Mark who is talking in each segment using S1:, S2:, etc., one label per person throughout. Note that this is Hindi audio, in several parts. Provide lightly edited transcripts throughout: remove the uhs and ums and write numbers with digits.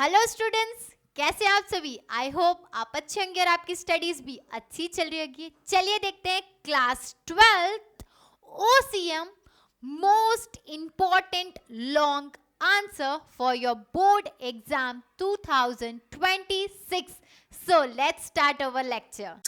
S1: हेलो स्टूडेंट्स, कैसे हैं आप सभी। आई होप आप अच्छे होंगे और आपकी स्टडीज भी अच्छी चल रही होगी। चलिए देखते हैं class 12th OCM most important long answer for your board exam 2026। So let's start our lecture.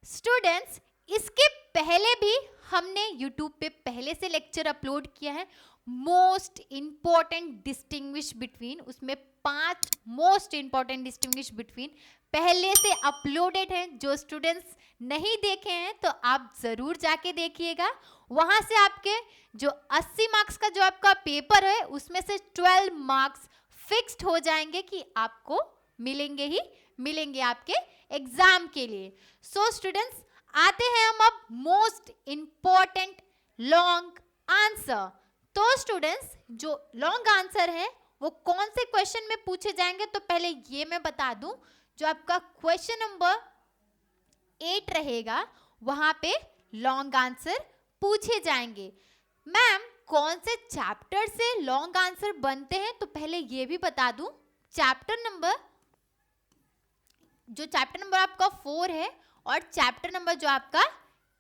S1: Students, इसके पहले भी हमने YouTube पे पहले से लेक्चर अपलोड किया है मोस्ट इंपॉर्टेंट डिस्टिंग्विश बिटवीन। उसमें 5 मोस्ट इंपॉर्टेंट डिस्टिंग्विश बिटवीन पहले से अपलोडेड हैं। जो स्टूडेंट्स नहीं देखे हैं तो आप जरूर जाके देखिएगा। वहां से आपके जो 80 मार्क्स का जो आपका पेपर है उसमें से 12 मार्क्स फिक्स्ड हो जाएंगे कि आपको मिलेंगे ही मिलेंगे आपके एग्जाम के लिए। सो स्टूडेंट्स, आते हैं हम अब मोस्ट इंपॉर्टेंट लॉन्ग आंसर। तो स्टूडेंट्स, जो लॉन्ग आंसर है वो कौन से क्वेश्चन में पूछे जाएंगे, तो पहले ये मैं बता दूं, जो आपका क्वेश्चन नंबर 8 रहेगा वहां पे लॉन्ग आंसर पूछे जाएंगे। मैम, कौन से चैप्टर से लॉन्ग आंसर बनते हैं, तो पहले ये भी बता दूं, चैप्टर नंबर आपका 4 है और चैप्टर नंबर जो आपका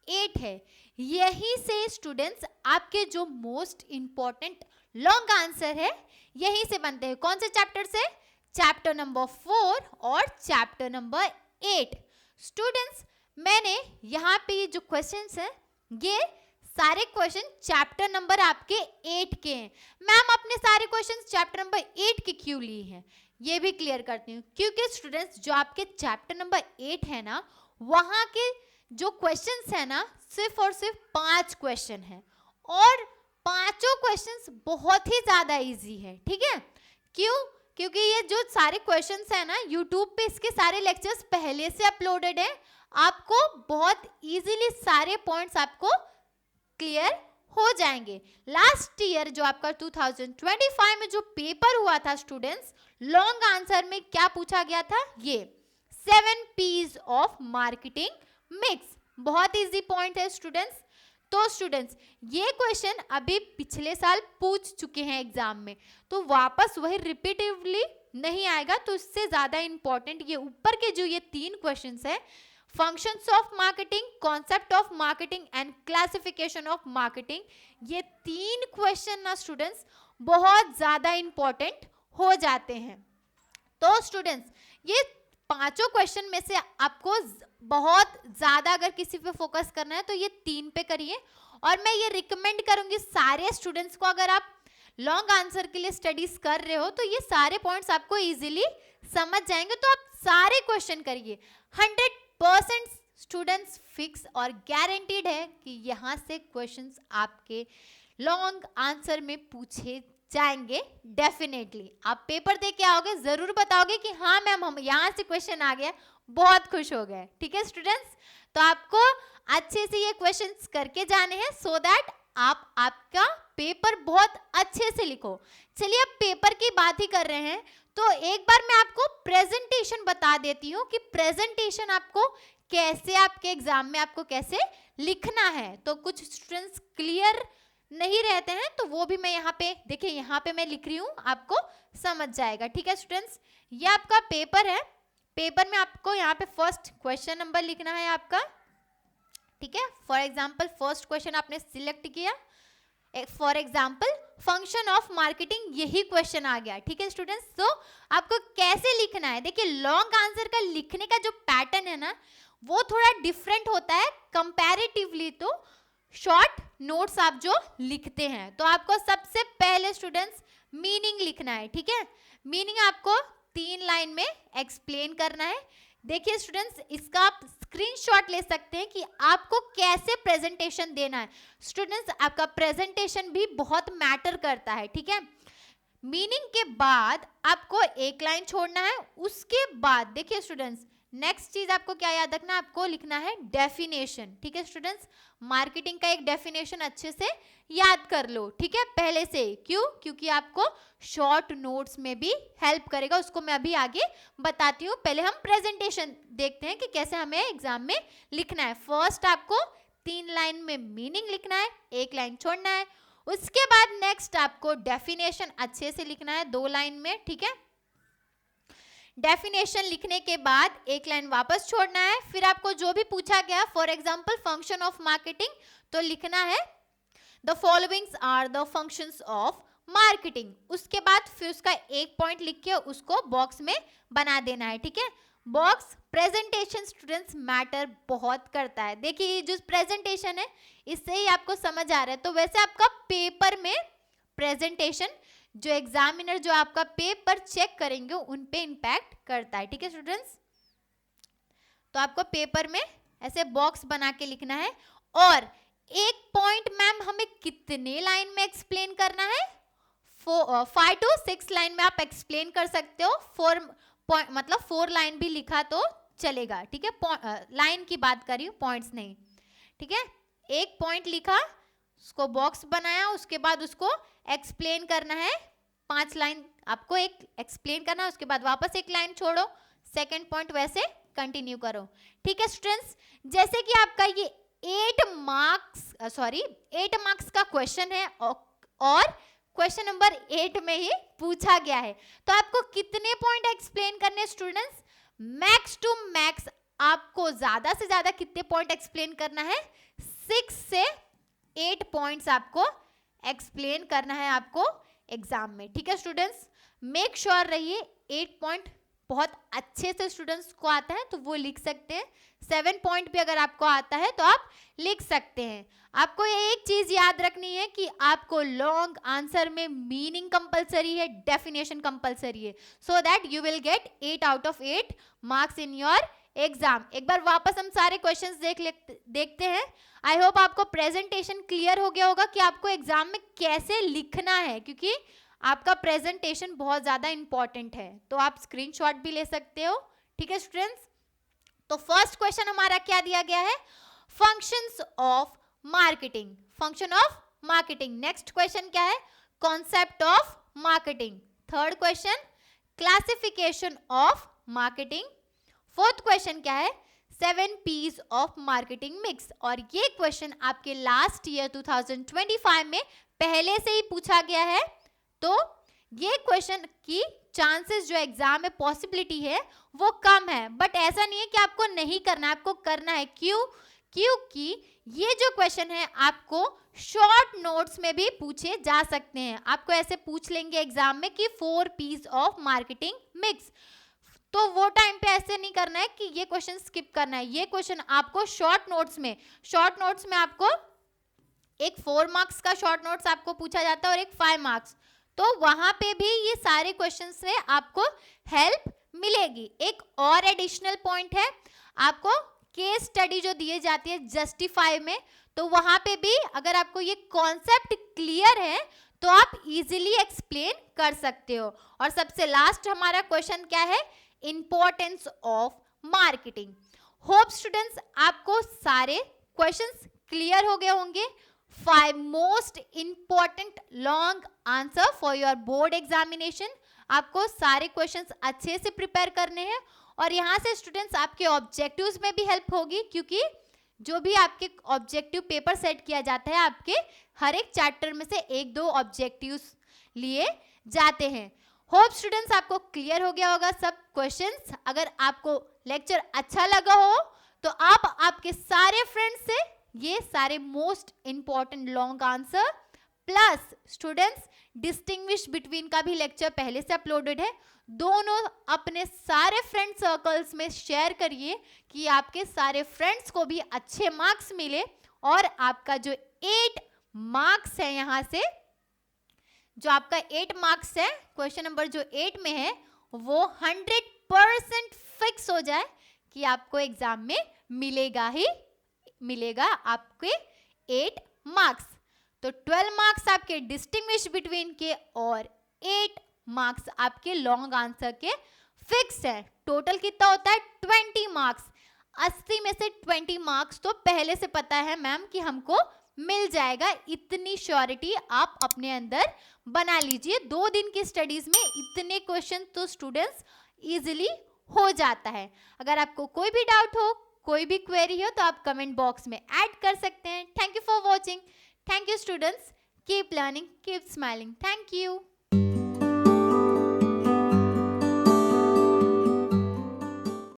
S1: 8 है, यही से स्टूडेंट्स आपके जो मोस्ट इंपॉर्टेंट लॉन्ग आंसर है यही से बनते हैं। कौन से चैप्टर से? चैप्टर नंबर 4 और चैप्टर नंबर 8। स्टूडेंट्स, मैंने यहाँ पे जो क्वेश्चंस हैं ये सारे क्वेश्चन चैप्टर नंबर आपके 8 के हैं। मैम, अपने सारे क्वेश्चन चैप्टर नंबर 8 के क्यों लिए हैं, ये भी क्लियर करती हूँ। क्योंकि स्टूडेंट्स, जो आपके चैप्टर नंबर 8 है ना, वहां के जो क्वेश्चंस है ना, सिर्फ और सिर्फ 5 क्वेश्चन है और पांचों क्वेश्चंस बहुत ही ज्यादा इजी है। ठीक है, क्यों? क्योंकि ये जो सारे क्वेश्चंस है ना, यूट्यूब पे इसके सारे लेक्चर्स पहले से अपलोडेड है। आपको बहुत इजीली सारे पॉइंट्स आपको क्लियर हो जाएंगे। लास्ट ईयर जो आपका 2025 में जो पेपर हुआ था स्टूडेंट्स, लॉन्ग आंसर में क्या पूछा गया था, ये 7 P's ऑफ मार्केटिंग मिक्स। बहुत इजी पॉइंट है स्टूडेंट्स। तो स्टूडेंट्स, ये क्वेश्चन अभी पिछले साल पूछ चुके हैं एग्जाम में, तो वापस वही रिपीटिवली नहीं आएगा। तो इससे ज्यादा इंपॉर्टेंट ये ऊपर के जो ये 3 क्वेश्चंस है, functions of marketing, concept of marketing and classification of marketing, ये 3 क्वेश्चन ना स्टूडेंट्स बहुत ज्यादा इंपॉर्टेंट हो जाते हैं। तो स्टूडेंट्स, ये पांचों क्वेश्चन में से आपको बहुत ज्यादा अगर किसी पे फोकस करना है तो ये 3 पे करिए। और मैं ये रिकमेंड करूंगी सारे स्टूडेंट्स को, अगर आप लॉन्ग आंसर के लिए स्टडीज कर रहे हो तो ये सारे पॉइंट्स आपको इजीली समझ जाएंगे, तो आप सारे क्वेश्चन करिए। 100% स्टूडेंट्स फिक्स और गारंटीड है कि यहाँ से क्वेश्चंस आपके लॉन्ग आंसर में पूछे जाएंगे। डेफिनेटली आप पेपर दे के आओगे, जरूर बताओगे कि हाँ मैम, हम यहाँ से क्वेश्चन आ गया, बहुत खुश हो गए। ठीक है स्टूडेंट्स, तो आपको अच्छे से ये क्वेश्चंस करके जाने हैं सो दैट आप आपका पेपर बहुत अच्छे से लिखो। चलिए, अब पेपर की बात ही कर रहे हैं तो एक बार मैं आपको प्रेजेंटेशन बता देती हूँ कि प्रेजेंटेशन आपको कैसे आपके एग्जाम में आपको कैसे लिखना है। तो कुछ स्टूडेंट्स क्लियर नहीं रहते हैं तो वो भी मैं यहाँ पे देखिए, यहाँ पे मैं लिख रही हूँ, आपको समझ जाएगा। ठीक है स्टूडेंट्स, ये आपका पेपर है। पेपर में आपको यहाँ पे फर्स्ट क्वेश्चन नंबर लिखना है आपका। ठीक है, फॉर एग्जाम्पल फर्स्ट क्वेश्चन आपने सिलेक्ट किया, for example function of marketing, यही क्वेश्चन आ गया। ठीक है स्टूडेंट्स, तो आपको कैसे लिखना है, देखिए लॉन्ग आंसर का लिखने का जो पैटर्न है ना, वो थोड़ा डिफरेंट होता है कंपैरेटिवली तो शॉर्ट नोट्स आप जो लिखते हैं। तो आपको सबसे पहले स्टूडेंट्स मीनिंग लिखना है। ठीक है, मीनिंग आपको 3 लाइन में एक्सप्लेन करना है। देखिए स्टूडेंट्स, इसका आप स्क्रीनशॉट ले सकते हैं कि आपको कैसे प्रेजेंटेशन देना है। स्टूडेंट्स, आपका प्रेजेंटेशन भी बहुत मैटर करता है। ठीक है, मीनिंग के बाद आपको एक लाइन छोड़ना है। उसके बाद देखिए स्टूडेंट्स, नेक्स्ट चीज आपको क्या याद रखना, आपको लिखना है डेफिनेशन। ठीक है स्टूडेंट्स, मार्केटिंग का एक डेफिनेशन अच्छे से याद कर लो, ठीक है पहले से। क्यों? क्योंकि आपको शॉर्ट नोट्स में भी हेल्प करेगा, उसको मैं अभी आगे बताती हूँ। पहले हम प्रेजेंटेशन देखते हैं कि कैसे हमें एग्जाम में लिखना है। फर्स्ट आपको 3 लाइन में मीनिंग लिखना है, 1 लाइन छोड़ना है। उसके बाद नेक्स्ट आपको डेफिनेशन अच्छे से लिखना है 2 लाइन में, ठीक है। डेफिनेशन लिखने के बाद 1 लाइन वापस छोड़ना है। फिर आपको जो भी पूछा गया, for example function of marketing, तो लिखना है the followings are the functions of marketing. उसके बाद फिर उसका एक पॉइंट लिख के उसको बॉक्स में बना देना है, ठीक है। बॉक्स प्रेजेंटेशन स्टूडेंट्स मैटर बहुत करता है। देखिए ये जो प्रेजेंटेशन है इससे ही आपको समझ आ रहा है। तो वैसे आपका पेपर में प्रेजेंटेशन, जो एग्जामिनर जो आपका पेपर चेक करेंगे उन पे इम्पैक्ट करता है, ठीक है स्टूडेंट्स। तो आपको पेपर में ऐसे बॉक्स बना के लिखना है। और एक पॉइंट मैम हमें कितने लाइन में एक्सप्लेन करना है? 5 to 6 लाइन में आप एक्सप्लेन कर सकते हो। 4 लाइन भी लिखा तो चलेगा, ठीक है। लाइन की बात कर रही हूँ, पॉइंट्स नहीं, ठीक है। एक पॉइंट लिखा, उसको बॉक्स बनाया, उसके बाद उसको एक्सप्लेन करना है। 5 लाइन आपको एक एक्सप्लेन करना है, उसके बाद वापस 1 लाइन छोड़ो, सेकंड पॉइंट वैसे कंटिन्यू करो, ठीक है स्टूडेंट्स। जैसे कि आपका ये 8 मार्क्स का क्वेश्चन है और क्वेश्चन नंबर 8 में ही पूछा गया है। तो आपको कितने पॉइंट एक्सप्लेन करने स्टूडेंट्स? मैक्स टू मैक्स आपको ज्यादा से ज्यादा कितने पॉइंट एक्सप्लेन करना है? 6 से 8 पॉइंट्स आपको एक्सप्लेन करना है आपको एग्जाम में, ठीक है स्टूडेंट्स। मेक श्योर रहिए 8 पॉइंट बहुत अच्छे से स्टूडेंट्स को आता है तो वो लिख सकते हैं। 7 पॉइंट भी अगर आपको आता है तो आप लिख सकते हैं। आपको ये एक चीज याद रखनी है कि आपको लॉन्ग आंसर में मीनिंग कंपलसरी है, डेफिनेशन कंपलसरी है, so that you will get 8 out of 8 marks in your exam. एक बार वापस हम सारे क्वेश्चंस देखते हैं। आई होप आपको प्रेजेंटेशन क्लियर हो गया होगा कि आपको एग्जाम में कैसे लिखना है, क्योंकि आपका प्रेजेंटेशन बहुत ज्यादा इंपॉर्टेंट है। तो आप स्क्रीनशॉट भी ले सकते हो, ठीक है स्टूडेंट्स। तो फर्स्ट क्वेश्चन हमारा क्या दिया गया है? Functions of marketing, function of marketing. Next question क्या है? Concept of marketing. Third question classification of marketing. Fourth question क्या है? 7 P's ऑफ मार्केटिंग मिक्स। और ये क्वेश्चन आपके लास्ट ईयर 2025 में पहले से ही पूछा गया है। तो ये क्वेश्चन की चांसेस जो एग्जाम में पॉसिबिलिटी है वो कम है, बट ऐसा नहीं है कि आपको नहीं करना है, आपको करना है। क्यों? क्योंकि ये जो क्वेश्चन है आपको शॉर्ट नोट्स में भी पूछे जा सकते हैं। आपको ऐसे पूछ लेंगे एग्जाम में कि 4 P's ऑफ मार्केटिंग मिक्स, तो वो टाइम पे ऐसे नहीं करना है कि ये क्वेश्चन स्किप करना है। ये क्वेश्चन आपको शॉर्ट नोट्स में आपको एक 4 मार्क्स का शॉर्ट नोट्स आपको पूछा जाता है और एक 5 मार्क्स, तो वहां पे भी ये सारे क्वेश्चन से आपको हेल्प मिलेगी। एक और एडिशनल पॉइंट है, आपको केस स्टडी जो दिए जाती है जस्टिफाई में, तो वहां पे भी अगर आपको ये कॉन्सेप्ट क्लियर है तो आप इजीली एक्सप्लेन कर सकते हो। और सबसे लास्ट हमारा क्वेश्चन क्या है? Importance of marketing. Hope students आपको सारे क्वेश्चंस क्लियर हो गए होंगे। 5 most important long answer for your board examination. आपको सारे क्वेश्चंस अच्छे से प्रिपेयर करने हैं और यहाँ से स्टूडेंट्स आपके ऑब्जेक्टिव्स में भी हेल्प होगी, क्योंकि जो भी आपके ऑब्जेक्टिव पेपर सेट किया जाता है आपके हर एक चैप्टर में से 1-2 ऑब्जेक्टिव्स लिए जाते हैं। होप स्टूडेंट्स आपको क्लियर हो गया होगा सब क्वेश्चंस। अगर आपको लेक्चर अच्छा लगा हो तो आप आपके सारे फ्रेंड्स से ये सारे most important long answer plus students distinguish between का भी लेक्चर पहले से अपलोडेड है, दोनों अपने सारे फ्रेंड सर्कल्स में शेयर करिए कि आपके सारे फ्रेंड्स को भी अच्छे मार्क्स मिले और आपका जो 8 मार्क्स है, यहाँ से जो आपका 8 मार्क्स है क्वेश्चन नंबर जो 8 में है वो 100% फिक्स हो जाए कि आपको एग्जाम में मिलेगा ही मिलेगा आपके 8 मार्क्स। तो 12 मार्क्स आपके डिस्टिंग्विश बिटवीन के और 8 मार्क्स आपके लॉन्ग आंसर के फिक्स है। टोटल कितना होता है 20 मार्क्स। 80 में से 20 मार्क्स तो पहले से पता है मैम कि हमको मिल जाएगा। इतनी श्योरिटी आप अपने अंदर बना लीजिए। 2 दिन की स्टडीज में इतने क्वेश्चन तो स्टूडेंट्स इजीली हो जाता है। अगर आपको कोई भी डाउट हो, कोई भी क्वेरी हो तो आप कमेंट बॉक्स में ऐड कर सकते हैं। Thank you for watching. Thank you students. Keep learning, keep smiling. Thank you.